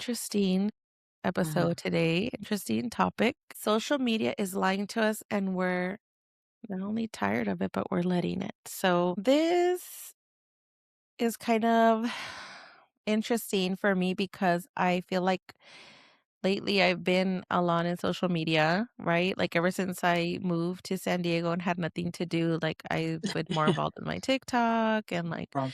interesting Mhm. episode today. Interesting topic. Social media is lying to us, and we're not only tired of it, but we're letting it. So, this is kind of interesting for me because I feel like lately I've been a lot in social media, right? Like ever since I moved to San Diego and had nothing to do, like I've been more involved in my TikTok and like Right.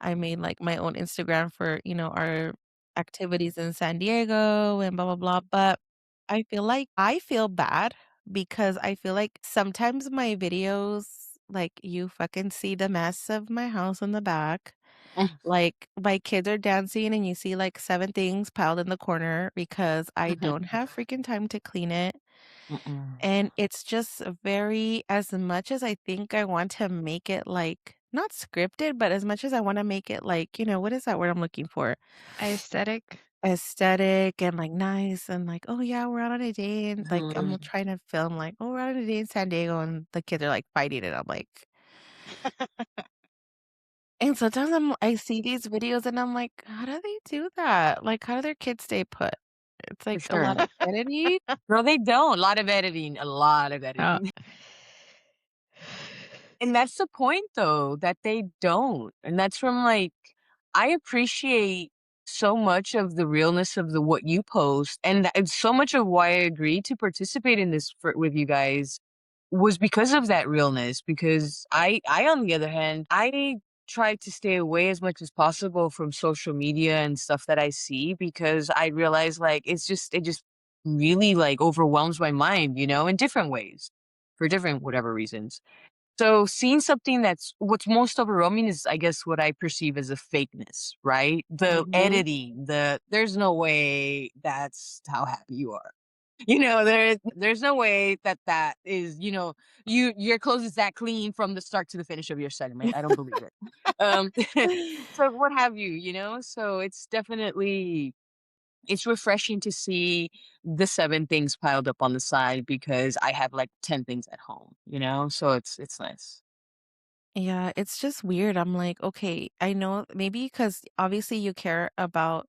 I made like my own Instagram for, our activities in San Diego and blah blah blah. But I feel like I feel bad because I feel like sometimes my videos, like you fucking see the mess of my house in the back. Like, my kids are dancing and you see, like, 7 things piled in the corner because I don't have freaking time to clean it, Mm-mm. and it's just very as much as I think I want to make it, like, not scripted, but as much as I wanna make it, like, what is that word I'm looking for? Aesthetic? Aesthetic and, like, nice and, like, "Oh, yeah, we're out on a day," and, like, I'm Mhm. trying to film, like, "Oh, we're out on a day in San Diego," and the kids are, like, fighting, and I'm like and sometimes I see these videos and I'm like, "How do they do that? Like, how do their kids stay put?" It's For like a lot sure. of editing. No, they don't. A lot of editing, a lot of Oh, editing. And that's the point though, that they don't. And that's from like I appreciate so much of the realness of the what you post and so much of why I agreed to participate in this with you guys was because of that realness because I on the other hand, I try to stay away as much as possible from social media and stuff that I see because I realize like it just really like overwhelms my mind, in different ways for different whatever reasons. So seeing something that's what's most overwhelming is, I guess, what I perceive as a fakeness, right? The Mhm. editing, there's no way that's how happy you are. There's no way that is, your clothes is that clean from the start to the finish of your segment. I don't believe it. Um, so what have you? So it's refreshing to see the 7 things piled up on the side because I have like 10 things at home. So it's nice. Yeah, it's just weird. I'm like, "Okay, I know maybe because obviously you care about."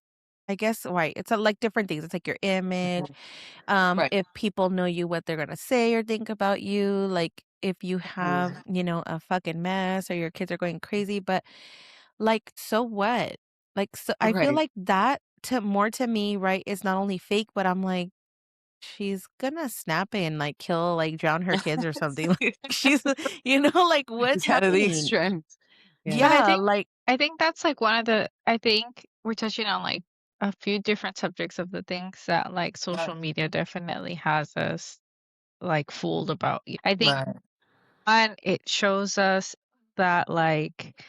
I guess, right, it's, like, different things. It's like your image, Mhm. Right. if people know you, what they're gonna say or think about you, like, if you have, Mhm. a fucking mess or your kids are going crazy, but, like, so what? Like, so I feel Right. like that to me, right, is not only fake, but I'm like, "She's gonna snap and, like, kill, like, drown her kids or something." Like, she's like, what's It's out of the happening? extremes. Yeah. but I Yeah, think like I think that's, like, one of the I think we're touching on, like, a few different subjects of the things that, like, Yeah. social media definitely has us, like, fooled about. I think, Right. one, it shows us that, like,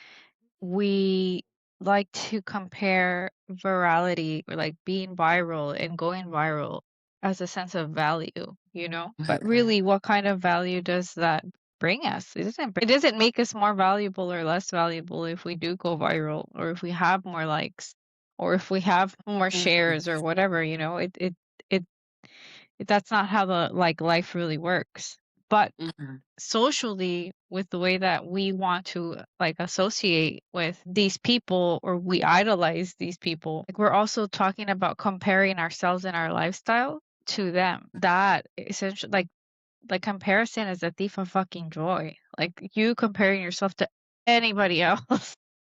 we like to compare virality or, like, being viral and going viral as a sense of value, you know? But Mhm. really, what kind of value does that bring us? It doesn't make us more valuable or less valuable if we do go viral or if we have more likes or if we have more Mhm. shares or whatever, it that's not how the, like, life really works. But Mhm. socially, with the way that we want to, like, associate with these people or we idolize these people, like, we're also talking about comparing ourselves and our lifestyle to them. That essentially, like comparison is a thief of fucking joy. Like, you comparing yourself to anybody else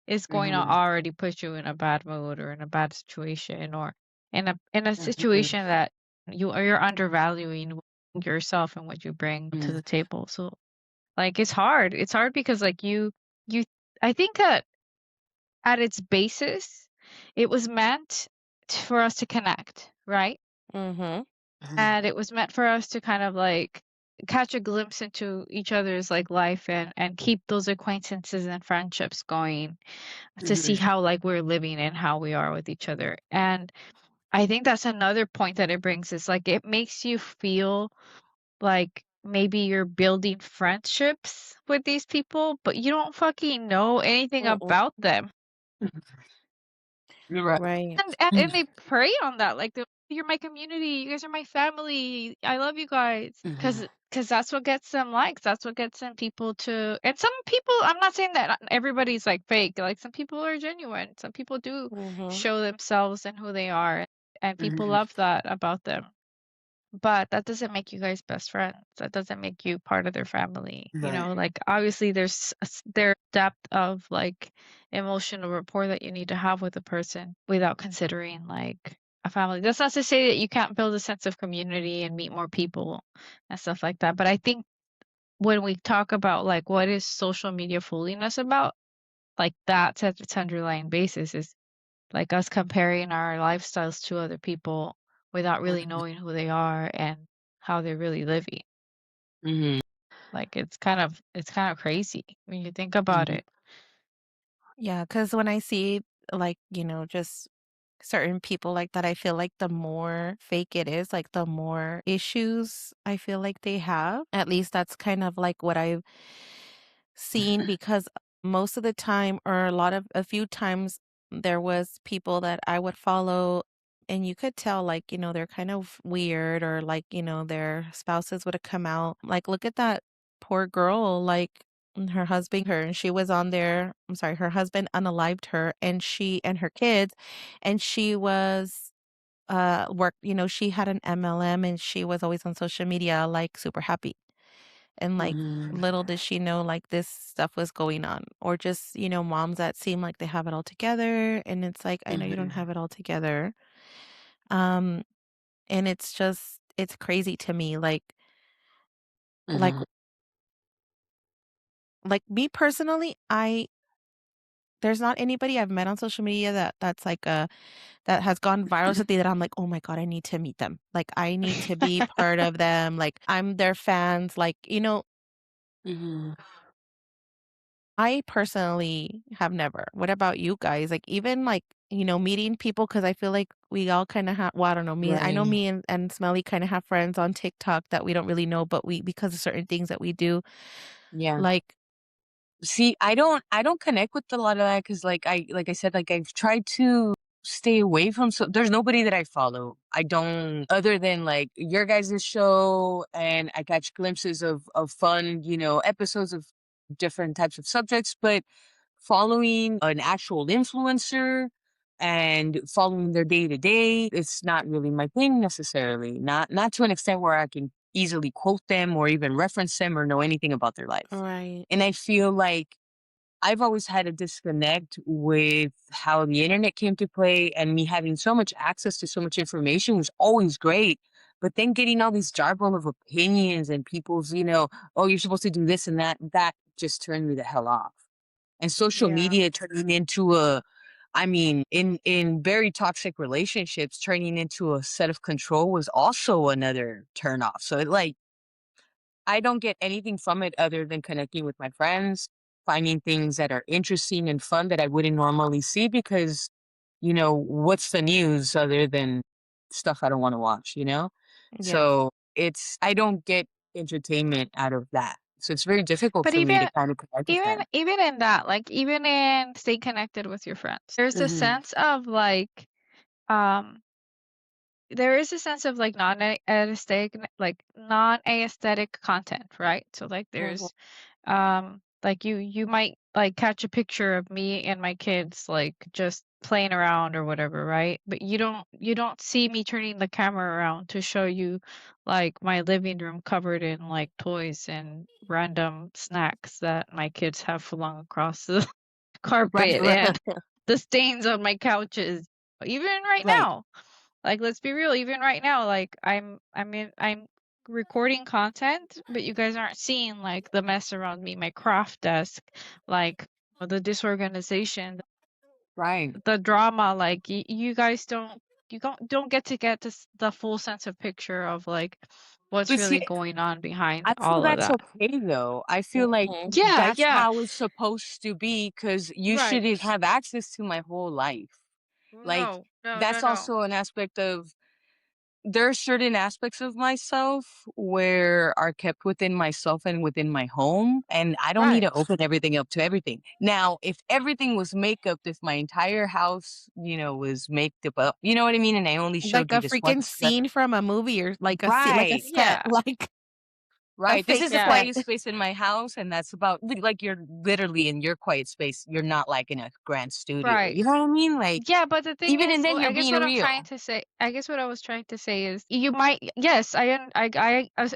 is going to Mhm. already put you in a bad mood or in a bad situation or in a Mhm. situation that you're undervaluing yourself and what you bring to Mhm. the table. So, like, it's hard. It's hard because, like, you I think that at its basis, it was meant for us to connect, right? mhm, Mhm. And it was meant for us to kind of, like, catch a glimpse into each other's, like, life and keep those acquaintances and friendships going to see Mhm. how, like, we're living and how we are with each other. And I think that's another point that it brings is, like, it makes you feel like maybe you're building friendships with these people, but you don't fucking know anything mm-mm, about them. You're right. right. And they prey on that, like, "You're my community, you guys are my family, I love you guys," Mhm. because that's what gets them likes, that's what gets them people to and some people I'm not saying that everybody's, like, fake, like, some people are genuine, some people do Mhm. show themselves and who they are. and people Mhm. love that about them. But that doesn't make you guys best friends. That doesn't make you part of their family. You Right. know, like obviously there's depth of like emotional rapport that you need to have with a person without considering like a family. That's not to say that you can't build a sense of community and meet more people and stuff like that. But I think when we talk about like what is social media fooling us about, like that's at its underlying basis is like us comparing our lifestyles to other people without really Mhm. knowing who they are and how they're really living. Mhm. Like it's kind of crazy when you think about Mhm. it. Yeah, because when I see, like, just certain people like that, I feel like the more fake it is, like, the more issues I feel like they have. At least that's kind of like what I've seen because most of the time or a few times there was people that I would follow and you could tell like, they're kind of weird or like, their spouses would have come out. Like, look at that poor girl, like her husband her and she was on there. I'm sorry, her husband unalived her and she and her kids and she was she had an MLM and she was always on social media like super happy. And, like, Mhm. little did she know, like, this stuff was going on. Or just, moms that seem like they have it all together, and it's like, I know you don't Mhm. have it all together. Um, and it's crazy to me, like Mhm. me personally, there's not anybody I've met on social media that's like, that has gone viral something that I'm like, "Oh my god, I need to meet them." Like, I need to be part of them, like, I'm their fans, like, Mhm. I personally have never. What about you guys? Like, even, like, meeting people because I feel like we all kinda have well, I don't know, I know Right. me and Smelly kinda have friends on TikTok that we don't really know, but we because of certain things that we do, Yeah. like See, I don't connect with a lot of that because, like I said, like I've tried to stay away from. So there's nobody that I follow. I don't, other than like your guys' show, and I catch glimpses of fun, episodes of different types of subjects. But following an actual influencer and following their day to day, it's not really my thing necessarily. Not to an extent where I can easily quote them or even reference them or know anything about their life. right. And I feel like I've always had a disconnect with how the internet came to play, and me having so much access to so much information was always great. But then getting all these jargon of opinions and people's, oh, you're supposed to do this and that just turned me the hell off. And social Yeah. media turning into I mean, in very toxic relationships, turning into a set of control was also another turn off. So I don't get anything from it other than connecting with my friends, finding things that are interesting and fun that I wouldn't normally see because, what's the news other than stuff I don't want to watch, you know? Yes. So I don't get entertainment out of that. So it's very difficult But for me even to kind of connect with even them. even in that, like even in staying connected with your friends, Hmm. um there is a sense of like non-aesthetic content, right? So like Hmm. there's like you might like catch a picture of me and my kids like just playing around or whatever, right? But you don't see me turning the camera around to show you like my living room covered in like toys and random snacks that my kids have flung across the Right, carpet right, and the stains on my couches. Even right right, now, like, let's be real, even right now, like, I'm recording content, but you guys aren't seeing, like, the mess around me, my craft desk, like, the disorganization, right. the drama, like, you guys don't get to the full sense of picture of, like, what's But see, really going on behind I feel all of that's that. okay though. I feel like Mhm. Yeah, that's yeah, how it's supposed to be because you right. shouldn't have access to my whole life. Like, No, no, no, that's no. also an aspect of there are certain aspects of myself where are kept within myself and within my home, and I don't need Right. to open everything up to everything. Now, if everything was makeup, if my entire house, was maked up, you know what I mean, and I only Like showed a you this one freaking aspect. scene from a movie or like a Right. set, Yeah. like a Right. This fake is a Yeah. sweat. quiet space in my house, and that's about like you're literally in your quiet space. You're not like in a grand studio. Right. You know what I mean? Like Yeah, but the thing even is, in then, well, you're I guess being what I'm trying real. to say, I guess what I was trying to say is you might, yes, I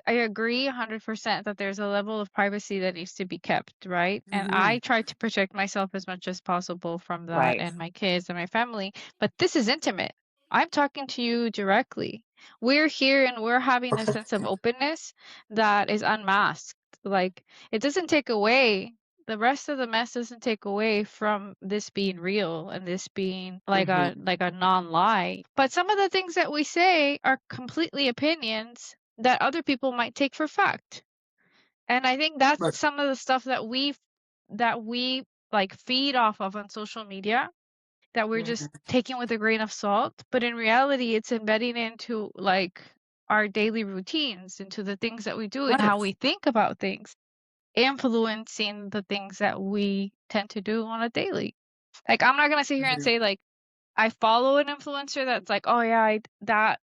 agree 100% that there's a level of privacy that needs to be kept, right? And Hmm. I try to protect myself as much as possible from that Right. and my kids and my family, but this is intimate. I'm talking to you directly. We're here and we're having a sense of openness that is unmasked. Like, it doesn't take away the rest of the mess doesn't take away from this being real and this being Hmm. like a non-lie. But some of the things that we say are completely opinions that other people might take for fact. And I think that's Right. some of the stuff that we like feed off of on social media that we're just Mhm. taking with a grain of salt, but in reality it's embedding into like our daily routines, into the things that we do and Right. how we think about things influencing the things that we tend to do on a daily. Like, I'm not gonna sit here and Mhm. say, like, I follow an influencer that's like, "Oh, yeah, that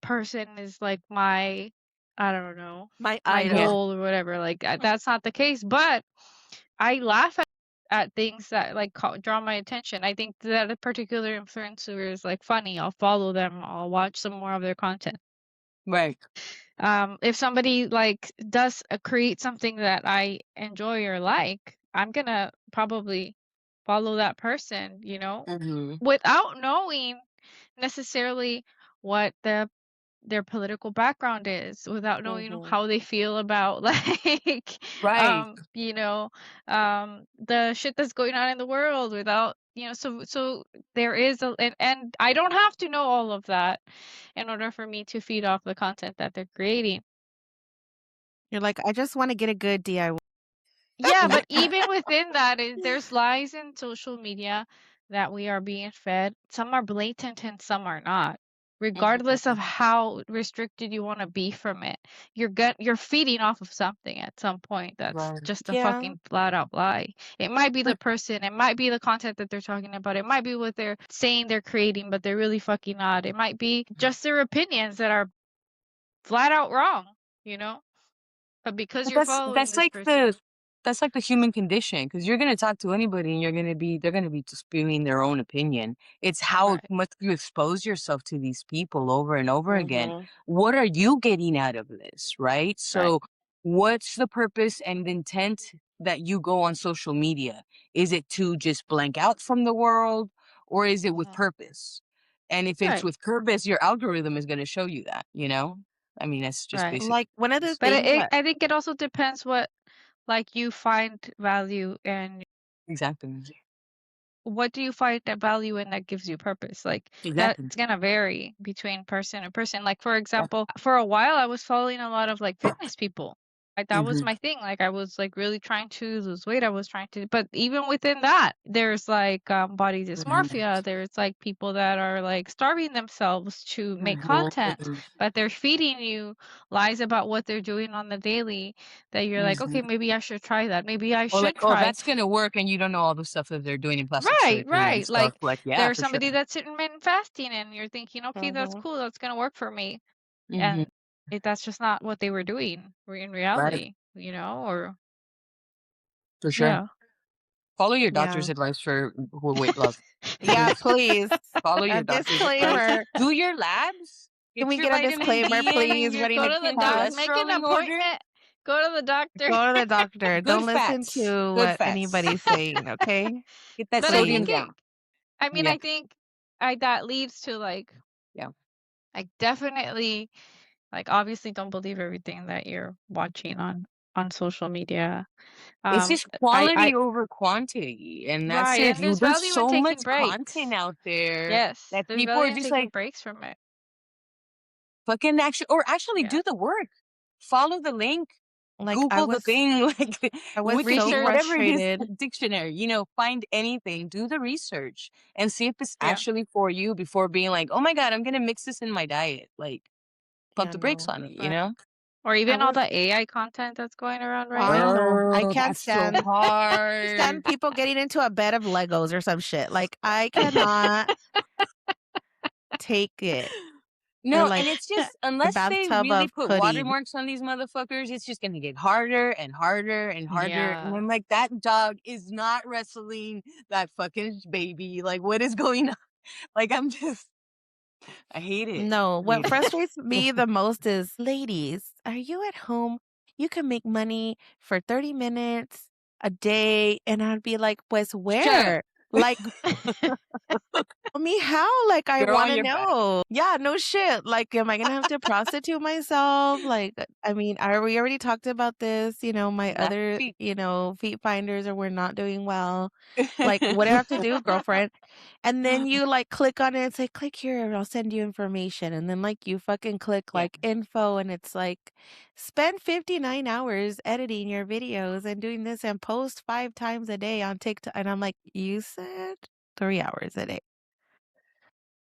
person is, like, my I don't know, My my Yeah. idol. goal," or whatever, like, that's not the case, but I laugh at things that, like, draw my attention. I think that a particular influencer is, like, funny, I'll follow them, I'll watch some more of their content. Right. If somebody like does create something that I enjoy or like, I'm gonna probably follow that person, Hmm. without knowing necessarily what their political background is, without knowing Mhm. how they feel about like Right. the shit that's going on in the world, without so there is and I don't have to know all of that in order for me to feed off the content that they're creating. You're like, "I just wanna get a good DIY." Yeah, Yeah. but even within that, there's lies in social media that we are being fed. Some are blatant and some are not. Regardless of Mhm. how restricted you want to be from it, you're feeding off of something at some point that's Right. just a Yeah. fucking flat out lie. It might be the But person, it might be the content that they're talking about, it might be what they're saying they're creating, but they're really fucking not. It might be just their opinions that are flat out wrong, you know? But because But you're following that's this like person, that's like the human condition because you're gonna talk to anybody and they're gonna be just spewing their own opinion. It's how right. much you expose yourself to these people over and over again. Mhm. What are you getting out of this, right? Right. So what's the purpose and intent that you go on social media? Is it to just blank out from the world or is it with Mhm. purpose? And if it's Right, with purpose, your algorithm is gonna show you that, you know? I mean, that's just right. basic. Like, one of the But things that I think it also depends what like you find value and Exactly. what do you find that value in that gives you purpose? Like Exactly. that's gonna vary between person and person. Like for Yeah. example, for a while I was following a lot of like fitness people. Like that was Mhm. my thing. Like I was like really trying to lose weight. I was trying to, but even within that, there's like body Mhm. dysmorphia. There's like people that are like starving themselves to make content, Mhm. but they're feeding you lies about what they're doing on the daily that you're like, okay, Mhm. maybe I should try that. Maybe I Or like, should "Oh, try. that's gonna work," and you don't know all the stuff that they're doing in plastic Right, surgery and right. stuff, Like like, yeah, there's for sure. somebody that's intermittent fasting and you're thinking, okay, that's mhm. cool, that's gonna work for me. Mhm. And that's just not what they were doing in Right. reality, or For sure. yeah. Follow your doctor's Yeah. advice for weight loss. Yeah, Just please. follow A your doctor's advice. disclaimer. Do your labs. Can Get we your get a vitamin disclaimer, D in and please, your Go running to the doc, past? make an cholesterol in order. appointment, go to the doctor. Go to the doctor. Good Don't listen fats. to Good what fats. anybody's saying, okay? Get that But I sodium think Please. it down. I mean, Yeah. I think I that leads to Yeah. like definitely like obviously don't believe everything that you're watching on social media. It's Um just I quality over quantity, and that's Right, it. and You there's there's value in so much taking content breaks. out there Yes, that there's people value are in just taking like, breaks from it. fucking actually Yeah. do the work. Follow the link, Like, Google the thing, like I was so Wikipedia, Research. whatever it is, frustrated. dictionary, find anything, do the research and see if it's Yeah. actually for you before being like, oh my God, I'm gonna mix this in my diet. Like, pump Yeah, the brakes no. on it, you Right. know? Or I even all was the AI content that's going around right I now. know. I Oh, can't that's so stand hard. people getting into a bed of Legos or some shit. Like, I cannot take it. They're No, like and it's just a unless they bathtub really of put pudding. watermarks on these motherfuckers, it's just gonna get harder and harder and harder. And Yeah. I'm like, that dog is not wrestling that fucking baby. Like, what is going on? Like, I hate it. No, I what hate it. frustrates me the most is, "Ladies, are you at home? You can make money for 30 minutes a day," and I'd be like, "Pues, Shut up. where?" Like, tell me how, like, I You're on wanna your back. know. Yeah, no shit, like, am I gonna have to prostitute myself? Like, I mean, we already talked about this, my Not other, feet. feet finders are we're not doing well. Like, what do I have to do, girlfriend? And then you, like, click on it and say, "Click here, and I'll send you information." And then, like, you fucking click, Yeah. like, info, and it's like, "Spend 59 hours editing your videos and doing this and post 5 times a day on TikTok." And I'm like, "You said 3 hours a day."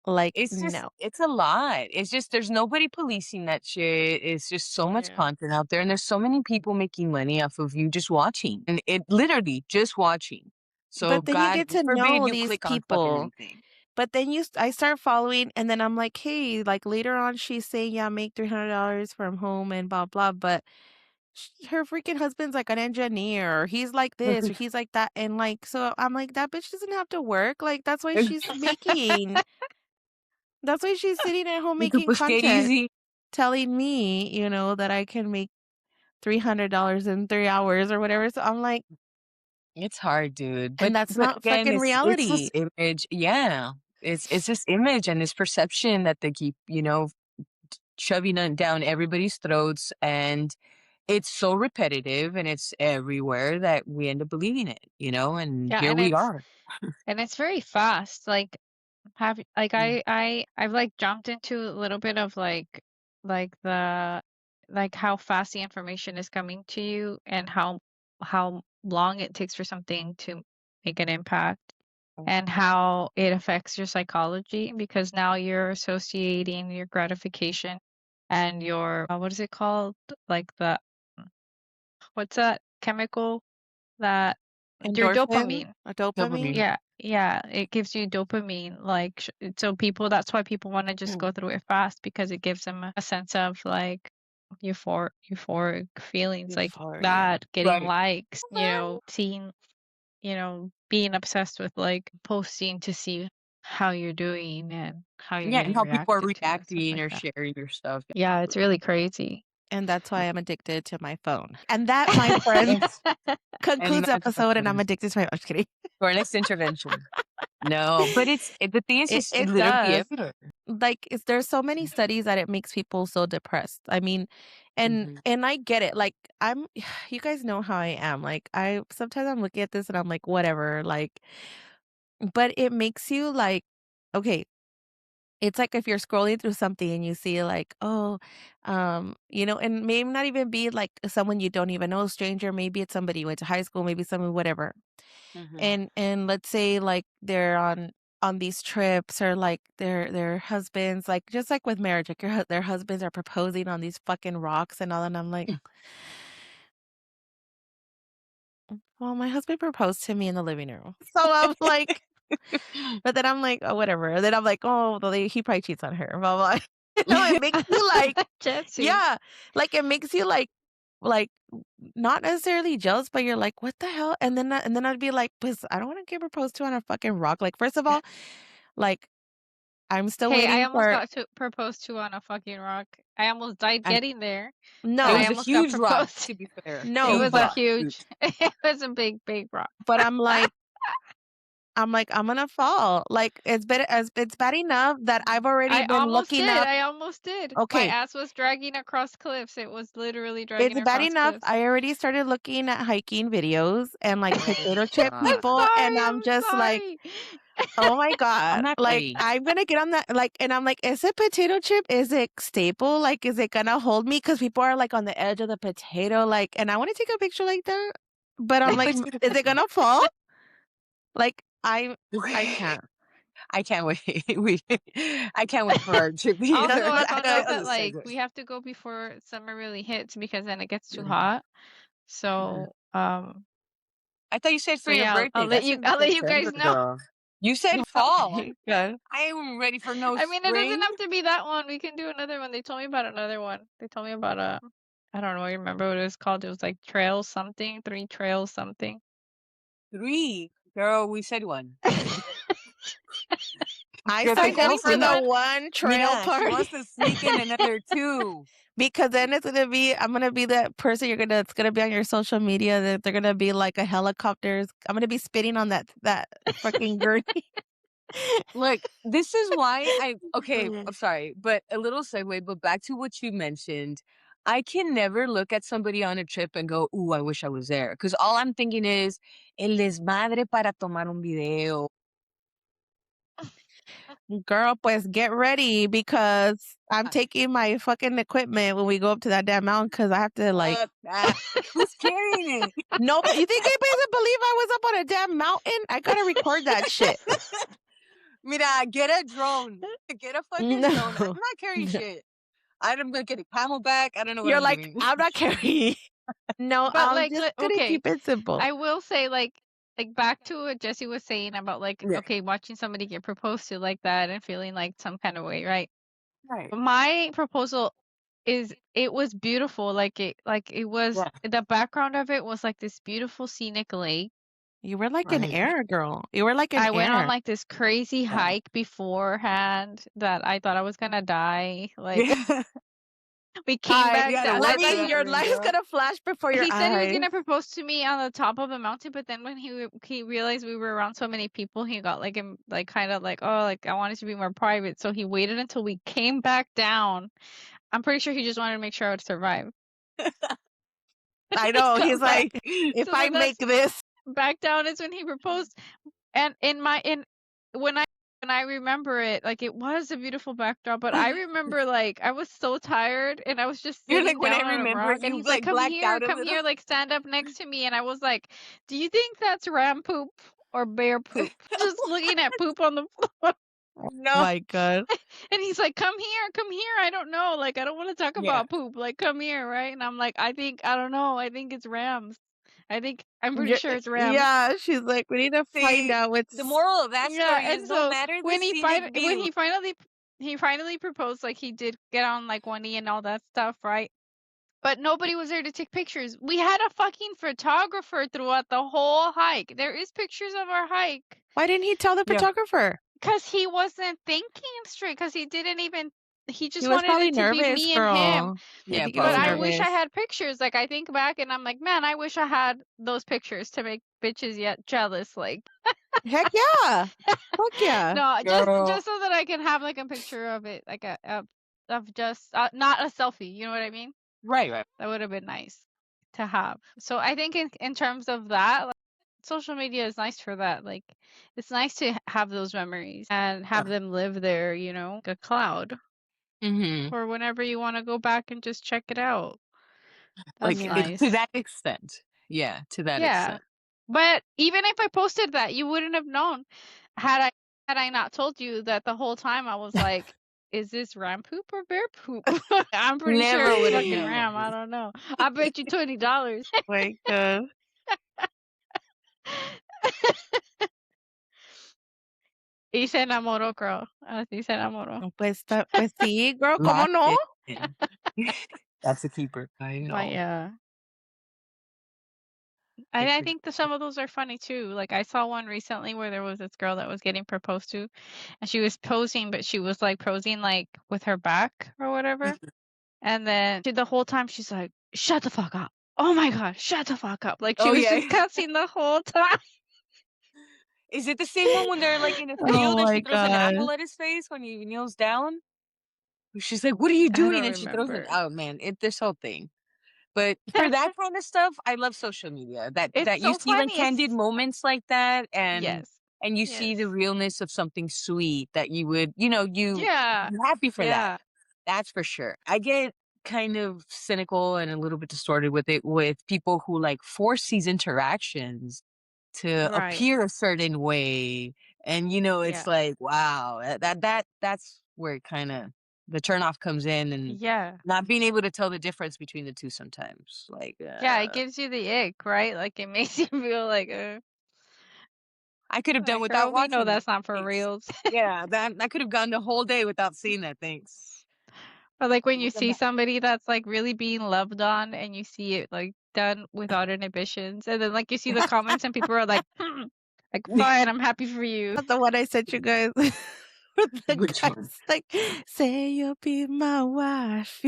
Like, no. It's a lot. It's just there's nobody policing that shit. It's just so much Yeah. content out there, and there's so many people making money off of you just watching, and it literally just watching. So But then you God get to forbid know you these click on fucking people. anything. But then I start following, and then I'm like, "Hey," like, later on, she's saying, "Yeah, make $300 from home and blah, blah," but her freaking husband's like an engineer, or he's like this, or he's like that, and, like, so I'm like, "That bitch doesn't have to work," like, that's why she's sitting at home You can making push get content, easy. telling me, that I can make $300 in 3 hours or whatever, so I'm like, It's hard, dude. and that's But not again, fucking it's this reality. image. Yeah. It's this image and this perception that they keep, shoving it down everybody's throats, and it's so repetitive and it's everywhere that we end up believing it, and Yeah, here we are. and it's very fast. Like Mm. I've like jumped into a little bit of like the like how fast the information is coming to you and how long it takes for something to make an impact and how it affects your psychology because now you're associating your gratification and your what is it called? Like the what's that chemical that your Endorphin? dopamine. A dopamine? Dopamine. Yeah, yeah, it gives you dopamine, like, so people that's why people wanna just Mm. go through it fast because it gives them a sense of, like, euphoric feelings, like Euphoria. that, getting Right. likes, seeing, being obsessed with, like, posting to see how you're doing and how you're Yeah, and getting how people are reacted to and stuff reacting like or that. sharing your stuff. Yeah, it's really crazy. And that's why I'm addicted to my phone. And that, my friend, Yes. And concludes the that's episode, and I'm addicted to my I'm just kidding. for our next intervention. No, but the thing is, It it's it literally does. everywhere. Like, there's so many studies that it makes people so depressed. I mean, and Mhm. and I get it. Like, you guys know how I am. Like, I sometimes I'm looking at this and I'm like, whatever. Like, but it makes you like, okay. It's like if you're scrolling through something and you see like, oh, and maybe not even be like someone you don't even know, a stranger. Maybe it's somebody you went to high school, maybe someone, whatever. Mhm. And let's say like they're on these trips, or like their husbands, like just like with marriage, like their husbands are proposing on these fucking rocks and all, and I'm like, well, my husband proposed to me in the living room, so I'm like, but then I'm like, oh, whatever. And then I'm like, oh, well, he probably cheats on her, blah blah. It makes you like, Jesse. yeah, like it makes you like not necessarily jealous, but you're like, what the hell? And then I'd be like, pues, I don't want to get proposed to on a fucking rock. Like, first of all, like, I'm still Hey, I waiting almost for got to proposed to on a fucking rock. I almost died I getting there, but It I no, was a almost got huge rock, proposed. to be fair. It no, A was a but rock, huge. huge it was a big, big rock. but I'm gonna fall. Like, it's bad enough that I've already been looking up. I almost did. My Okay, ass was dragging across cliffs. It was literally dragging it's bad across enough. cliffs. I already started looking at hiking videos and like Oh potato my chip people, and I'm I'm just like, sorry. oh my I'm god. not Like, ready. I'm gonna get on that, like, and I'm like, "Is it potato chip? Is it stable? Like, is it gonna hold me?" Because people are, like, on the edge of the potato, like, and I wanna take a picture like that, but I'm Like like, potato "Is it people. gonna fall?" Like, I can't. I can't wait. I can't wait for our trip Also, either. I Doesn't found That out matter. that doesn't sound like good. we have to go before summer really hits because then it gets too Mhm. hot. Mhm. So, I thought you said for so your yeah, birthday. That's in I'll let you guys September, know. girl. You said fall. Okay, good. I am ready for no I mean, it doesn't spring. have to be that one. We can do another one. They told me about another one. They told me about I don't know. I remember what it was called. It was like trail something, 3 trails something. 3. Girl, we said 1. I Yo te I'm signed up going for for the one. one trail Mira, she part wants to sneak in another 2. because then I'm gonna be that person it's gonna be on your social media that they're gonna be like a helicopters. I'm gonna be spitting on that fucking gurney. Look, this is why okay, I'm sorry, but a little segue, but back to what you mentioned. I can never look at somebody on a trip and go, "Ooh, I wish I was there." Because all I'm thinking is, el desmadre para tomar un video. Girl, pues get ready because I'm taking my fucking equipment when we go up to that damn mountain because I have to like Ah, who's carrying it? no, but you think anybody doesn't believe I was up on a damn mountain? I gotta record that shit. Mira, get a drone. Get a fucking drone. I'm No. not carrying shit. I'm gonna get a camelback. I don't know what You're I'm like, doing. I'm not carrying. No, But I'm like, just gonna okay, keep it simple. I will say like back to what Jesse was saying about like Yeah. okay, watching somebody get proposed to like that and feeling like some kind of way, right? Right. My proposal is it was beautiful. It was Yeah. the background of it was like this beautiful scenic lake. You were like an Right. air girl. You were like an I went on air. like this crazy Yeah. hike beforehand that I thought I was gonna die. Like Yeah. we came back Yeah, the down. worst Honey, your feeling, life's girl. gonna flash before your He said he was eyes. gonna propose to me on the top of a mountain, but then when he realized we were around so many people, he got like kind of like, oh, like I wanted to be more private, so he waited until we came back down. I'm pretty sure he just wanted to make sure I would survive. I know. He's Come back. like, if So I then make that's this, back down is when he proposed. And in when I remember it, like it was a beautiful backdrop, but I remember like I was so tired and I was just You're sitting like, when I down on a remember rock it, and you he's like, like blacked out a come little. here, like stand up next to me. And I was like, do you think that's ram poop or bear poop? Just looking at poop on the floor. oh No. my God. And he's like, come here. I don't know. Like, I don't want to talk Yeah. about poop. Like, come here, right? And I'm like, I don't know. I think it's rams. I'm pretty Yeah, sure it's rams. yeah, she's like, we need to find See, out the what's moral of that Yeah, story is and no so matter the scenic when view. he finally proposed, like he did get on like one knee and all that stuff, right? But nobody was there to take pictures. We had a fucking photographer throughout the whole hike. There is pictures of our hike why didn't he tell the Yeah. photographer? because he wasn't thinking straight. Because he didn't even. He He just was wanted probably it to be nervous, me and him. girl. I Yeah, think he But was I probably. wish I nervous. had pictures. Like I think back and I'm like, man, I wish I had those pictures to make bitches yet jealous. Like. Heck yeah. Fuck yeah. No, Girl. just so that I can have like a picture of it, like of just not a selfie. You know what I mean? Right, right. That would have been nice to have. So I think in terms of that, like, social media is nice for that. Like it's nice to have those memories and have them live there. You know, like a cloud Mm-hmm. for whenever you want to go back and just check it out. That's Like, Yeah. to nice. that extent. Yeah, to that Yeah. extent. But even if I posted that, you wouldn't have known had I not told you that the whole time I was like, is this ram poop or bear poop? I'm pretty sure Never it's would have fucking known. ram. I don't know. I bet you $20. My God. Y se enamoró, girl. Así se enamoró. Pues sí, girl, ¿cómo Locked no? in. That's a keeper. I But know. yeah. Good I for think some of those are funny too. Like I saw one recently where there was this girl that was getting proposed to and she was posing, but she was like posing like with her back or whatever. And then the whole time she's like, "Shut the fuck up. Oh my god, shut the fuck up." Like she Oh, was yeah. just cussing the whole time. Is it the same one when they're like in a field Oh and she my throws an God. apple at his face when he kneels down? She's like, "What are you I doing?" don't And she throws an remember. oh man, this whole thing. But for that kind of stuff, I love social media. It's That you so see like funny. candid It's moments like that, yes. and you see the Yes. realness of something sweet that you would, Yeah. you're happy for that. Yeah. That's for sure. I get kind of cynical and a little bit distorted with it with people who like force these interactions to Right. appear a certain way. And it's Yeah. like, wow, that's where it kind of the turnoff comes in and Yeah. not being able to tell the difference between the 2 sometimes. Like, Yeah, it gives you the ick, right? Like it makes you feel like I could have done Like, without girl, we know watching that. that's not for Thanks. reals. Yeah, that I could have gone the whole day without seeing that. Thanks. Or like when you Welcome see back. somebody that's like really being loved on and you see it like done without inhibitions, and then like you see the comments and people are like, like fine, I'm happy for you. That's the one I sent you guys. Where the Which one? guy's like, say you'll be my wife.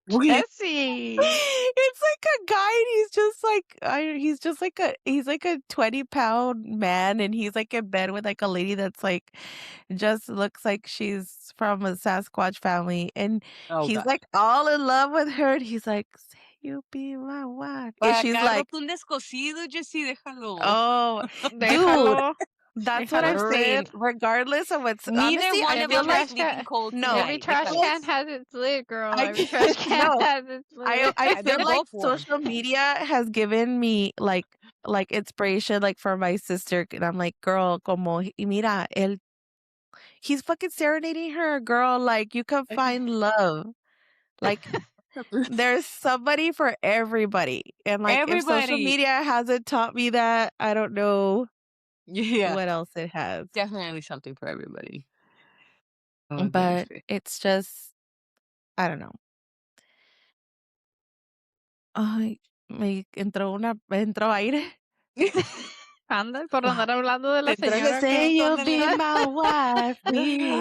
Wait. Jesse. It's like a guy and he's just like he's just like a 20-pound man and he's like in bed with like a lady that's like just looks like she's from a Sasquatch family and Oh he's God. like all in love with her and he's like, say you be my wife. And she's like, Agárrate un descosido, Jessy, déjalo. oh, dude, Déjalo, that's what I'm déjalo ser. saying. Regardless of what's Neither honestly, one I of Every feel them are like trash sleeping can, cold no, every tonight. trash Déjalo. can post has its lid, girl. I Every trash can no. has its lid. I They're feel like both warm. social media has given me like inspiration like for my sister and I'm like, girl, como y mira, he's fucking serenading her, girl, like you can find love. Like there's somebody for everybody. And like if social Everybody. media hasn't taught me that, I don't know Yeah, what else it has. definitely something for everybody. Oh, very But fair. it's just I don't know. Ay, me entró aire. Anda, por andar hablando de la Entonces señora que say you'll Ándale. be my wife.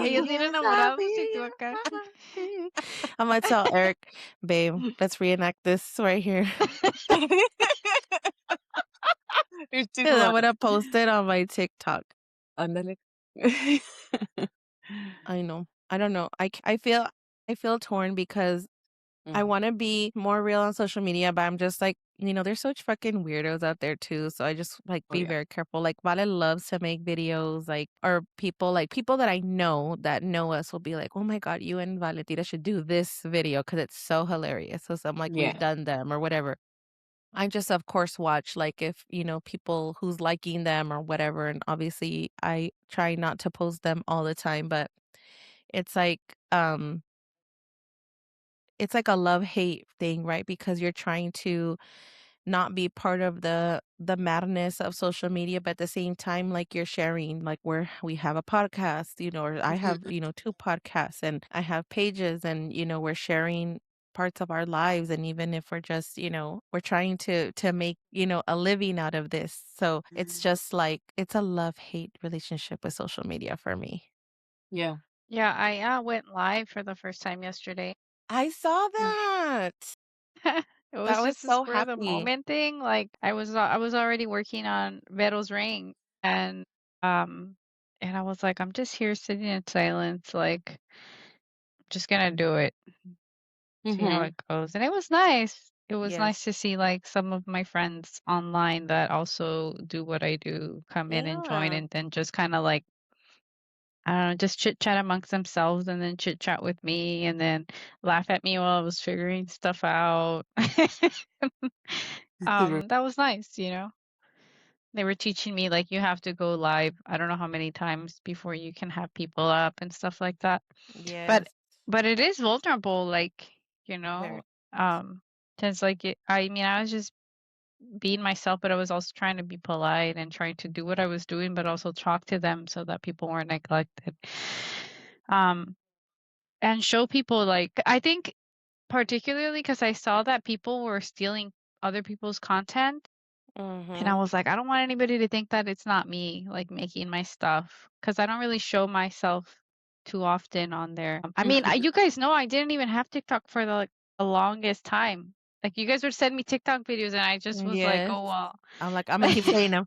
ellos bien Yes, I'll enamorados y tú be acá. your wife. I'm gonna tell Eric, babe, let's reenact this right here. You're too And I'm much. gonna post it on my TikTok. Ándale. I know. I don't know. I feel torn because I Mm, want to be more real on social media, but I'm just like, there's such fucking weirdos out there too. So I just like oh be yeah. very careful. Like Vale loves to make videos, or people that I know that know us will be like, oh my God, you and Valentina should do this video because it's so hilarious. So I'm like, we've Yeah. done them or whatever. I just, of course, watch like if, people who's liking them or whatever. And obviously I try not to post them all the time, but it's like, um, it's like a love-hate thing, right? Because you're trying to not be part of the madness of social media, but at the same time, like you're sharing, like we have a podcast, or I have, Mhm. 2 podcasts and I have pages and, we're sharing parts of our lives. And even if we're just, we're trying to make, a living out of this. So it's Mhm. just like it's a love-hate relationship with social media for me. Yeah. Yeah, I went live for the first time yesterday. I saw Mm. that. It That was was just a so spur of the happy. moment thing. Like I was already working on Vero's ring and um and I was like, I'm just here sitting in silence, like just gonna do it, see how Mhm. it goes. And it was nice. It was Yes. nice to see like some of my friends online that also do what I do come in and join Yeah. and then just kind of like I don't know, just chit chat amongst themselves and then chit chat with me and then laugh at me while I was figuring stuff out. That was nice, you know. They were teaching me like you have to go live. I don't know how many times before you can have people up and stuff like that. But Yes. but it is vulnerable, like, you Very know, much. since like I mean I was just being myself, but I was also trying to be polite and trying to do what I was doing, but also talk to them so that people weren't neglected. Um, and show people like I think particularly because I saw that people were stealing other people's content. And I Mhm. was like, I don't want anybody to think that it's not me, like making my stuff, because I don't really show myself too often on there. I mean, you guys know I didn't even have TikTok for the longest time. Like you guys would send me TikTok videos, and I just was like, Yes. oh well. I'm like, Imma keep saying them.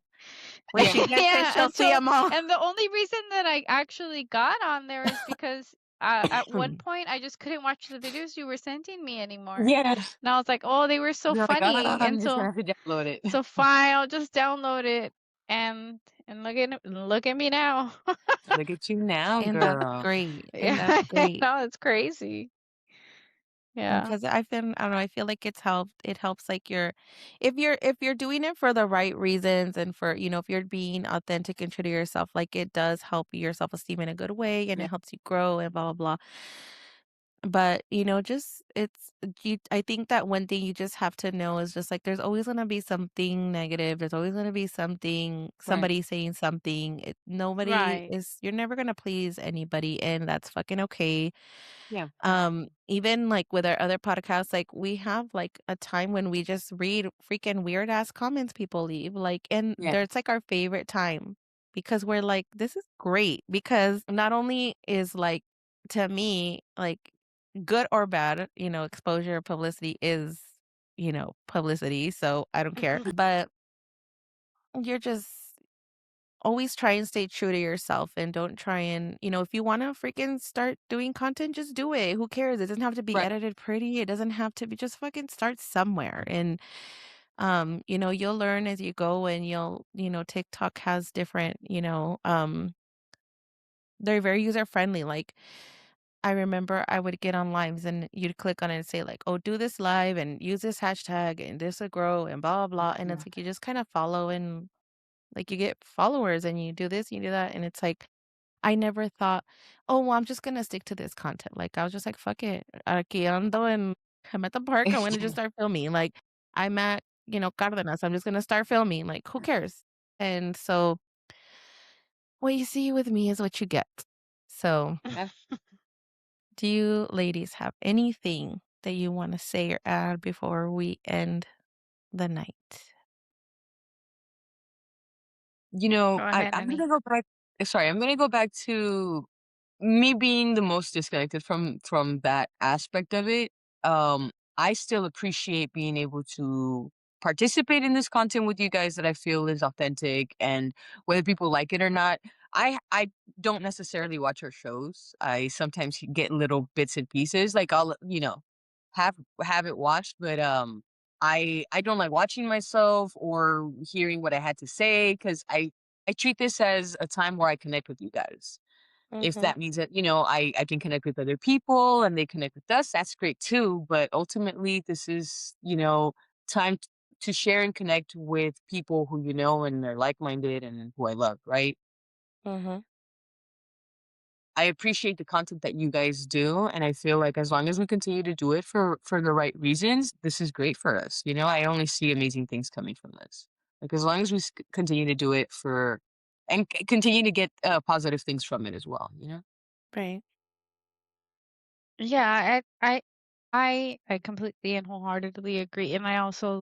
When Yeah. she gets it, Yeah, she'll see them all. and the only reason that I actually got on there is because at one point I just couldn't watch the videos you were sending me anymore, Yeah. and I was like, oh, they were so You're like, funny, I'm and just gonna have to download it. so fine, I'll just download it and look at me now. Look at you now, And that's girl. great, and that's Yeah, great. no, it's crazy. Yeah. Because I don't know, I feel like it helps, like, if you're doing it for the right reasons and for if you're being authentic and true to yourself, like, it does help your self-esteem in a good way, and Yeah. it helps you grow and blah, blah, blah. But, just I think that one thing you just have to know is just like there's always gonna be something negative. There's always gonna be Right. somebody saying something. Right. You're never gonna please anybody, and that's fucking okay. Yeah. Even like with our other podcasts, like we have like a time when we just read freaking weird ass comments people leave, like, and Yeah. that's like our favorite time because we're like, this is great because not only is like to me like good or bad, exposure publicity is, publicity, so I don't care. But you're just always try and stay true to yourself and don't try and, if you want to freaking start doing content, just do it. Who cares? It doesn't have to be Right. edited pretty. It doesn't have to be just fucking start somewhere. And you'll learn as you go and TikTok has different, they're very user friendly. Like I remember I would get on lives and you'd click on it and say like, "Oh, do this live and use this hashtag and this will grow and blah blah." And it's Yeah. like you just kind of follow and like you get followers and you do this, you do that, and it's like I never thought, "Oh, well, I'm just gonna stick to this content." Like I was just like, "Fuck it, aquí ando and I'm at the park. I'm gonna just start filming." Like I'm at Cardenas. I'm just gonna start filming. Like who cares? And so what you see with me is what you get. So Yeah. do you ladies have anything that you want to say or add before we end the night? Go I, ahead, I'm gonna Annie. go back. Sorry, I'm gonna go back to me being the most disconnected from that aspect of it. I still appreciate being able to participate in this content with you guys that I feel is authentic, and whether people like it or not. I don't necessarily watch our shows. I sometimes get little bits and pieces, like I'll have it watched, but I don't like watching myself or hearing what I had to say because I treat this as a time where I connect with you guys. If Mhm. that means that, I can connect with other people and they connect with us, that's great too. But ultimately, this is, time to share and connect with people who you know and they're like minded and who I love, right? Mhm. I appreciate the content that you guys do, and I feel like as long as we continue to do it for the right reasons, this is great for us. I only see amazing things coming from this. Like as long as we continue to do it for, and continue to get positive things from it as well. Right. Yeah, I completely and wholeheartedly agree. And I also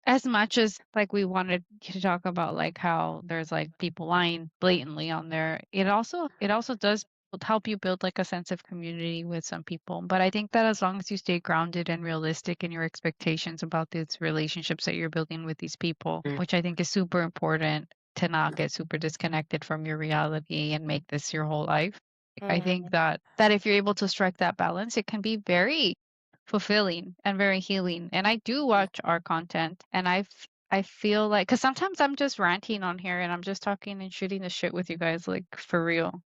as much as like we wanted to talk about like how there's like people lying blatantly on there, it also does help you build like a sense of community with some people. But I think that as long as you stay grounded and realistic in your expectations about these relationships that you're building with these people, Mm. which I think is super important to not get super disconnected from your reality and make this your whole life. I think Mhm. that if you're able to strike that balance, it can be very fulfilling and very healing. And I do watch our content and I feel like cuz sometimes I'm just ranting on here and I'm just talking and shooting the shit with you guys like for real.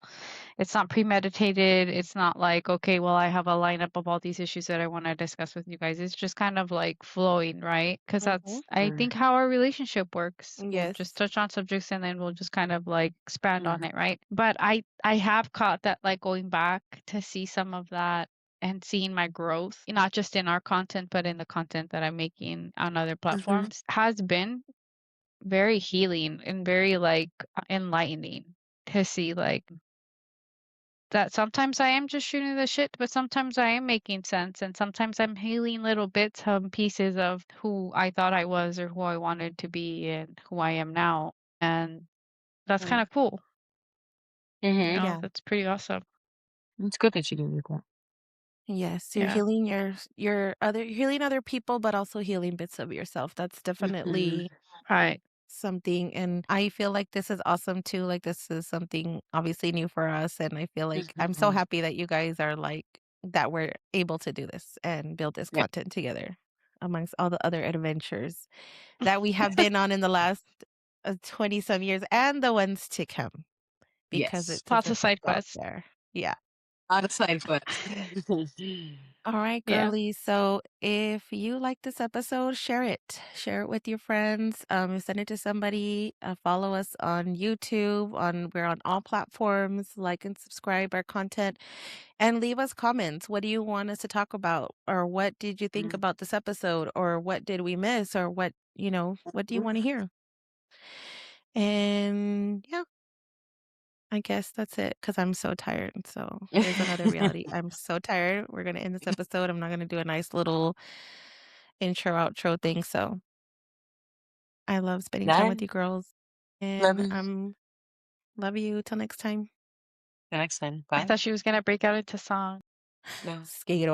It's not premeditated. It's not like, okay, well, I have a lineup of all these issues that I want to discuss with you guys. It's just kind of like flowing, right? Because Mhm. that's, I think, how our relationship works. We'll just Yes. touch on subjects and then we'll just kind of like expand Mm. on it, right? But I have caught that like going back to see some of that and seeing my growth, not just in our content, but in the content that I'm making on other Mhm. platforms, has been very healing and very like enlightening to see like that sometimes I am just shooting the shit, but sometimes I am making sense, and sometimes I'm healing little bits and pieces of who I thought I was or who I wanted to be and who I am now. And that's kind Right. of cool. Mm-hmm. Yeah. That's pretty awesome. It's good that you can do that. Yes, you're Yeah. healing you're healing other people, but also healing bits of yourself. That's Mhm. definitely Right. something, and I feel like this is awesome too. Like this is something obviously new for us, and I feel like I'm so Mhm. happy that you guys are like that we're able to do this and build this Yep. content together amongst all the other adventures that we have been on in the last 20 some years and the ones to come because Yes. it Lots doesn't of side stop quests. there. Yeah. Out of side quest. All right, Yeah. girlies. So if you like this episode, share it. Share it with your friends. Send it to somebody. Follow us on YouTube. We're on all platforms. Like and subscribe our content, and leave us comments. What do you want us to talk about, or what did you think Mm, about this episode, or what did we miss, or what do you want to mm. hear? And yeah, I guess that's it because I'm so tired. So here's another reality. I'm so tired. We're gonna end this episode. I'm not gonna do a nice little intro, outro thing. So I love spending time with Done. you girls. Love And you. love you till next time. Till next time. I Bye. thought she was gonna break out into song. No. Skate